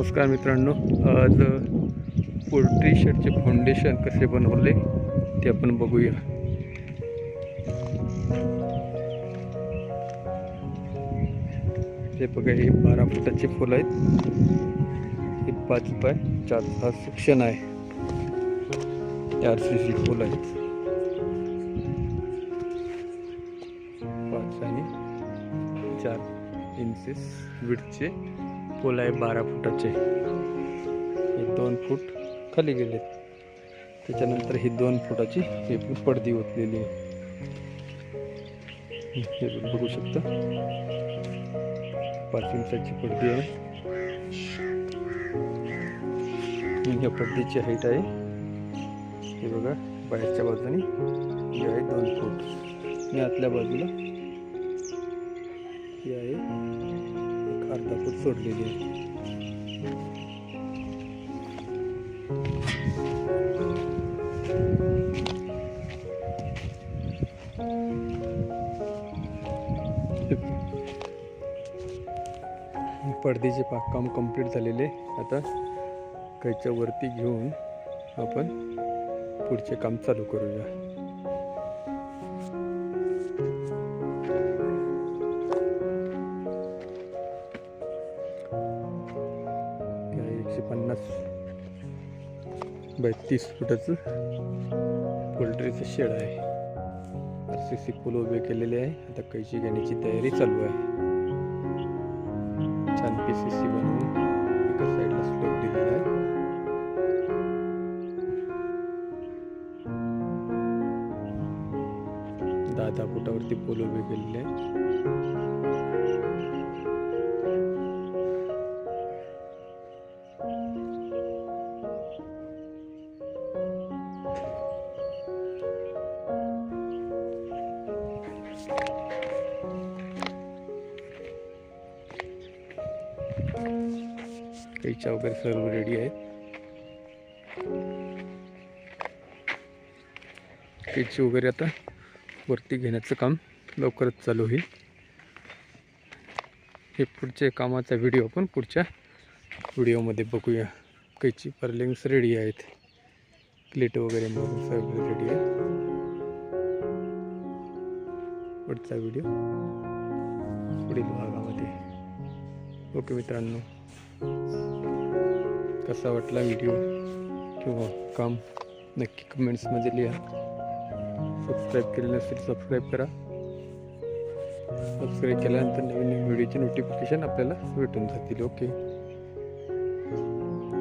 नमस्कार मित्रांनो, आज पोल्ट्री शेडचे फाउंडेशन कसे बनवले ते आपण बघूया। ते बघा, हे 12 फुटाचे फूल आहेत। हे 5 बाय 4 हा सेक्शन आहे। RCC फूल आहेत। 5 आणि 4 इंचेस विड्थचे फूल आहे। 12 फुटाचे हे 2 फूट खाली गेले। त्याच्यानंतर ही 2 फुटाची हे पण पडदी ओतलेली आहे। हे बघू शकता, 5 इंचाची पडदी आहे। या पडदीची हाईट आहे, हे बघा, बाहेरच्या बाजूने ही आहे 2 फूट आणि आतल्या बाजूला ही आहे 1/2 फूट सोडलेली आहे। पडदीचे बागकाम कंप्लीट झालेले। आता कैच्या वरती घेऊन आपण पुढचे काम चालू करूया। या 150 बाय 30 फुटाचं पोल्ट्रीचं शेड आहे। RCC फूल उभे केलेले आहे। आता कैची घेण्याची तयारी चालू आहे। छान PCC बनवून एका साईडला स्लोप दिलेला आहे। दहा फुटावरती पोल उभे केलेले आहे। कैच्या वगैरे सर्व रेडी आहेत। कैची वगैरे आता वरती घेण्याचं काम लवकरच चालू होईल। हे पुढच्या कामाचा व्हिडिओ आपण पुढच्या व्हिडिओमध्ये बघूया। कैची पर्लिंग्स रेडी आहेत, क्लिट वगैरे मारून सगळं रेडी आहे। पुढचा व्हिडिओ पुढील भागामध्ये। ओके मित्रांनो, कसा वाटला व्हिडिओ किंवा काम नक्की कमेंट्समध्ये लिहा। सबस्क्राईब केले नसेल सबस्क्राईब करा। सबस्क्राईब केल्यानंतर नवीन व्हिडिओचे नोटिफिकेशन आपल्याला भेटून जातील। ओके।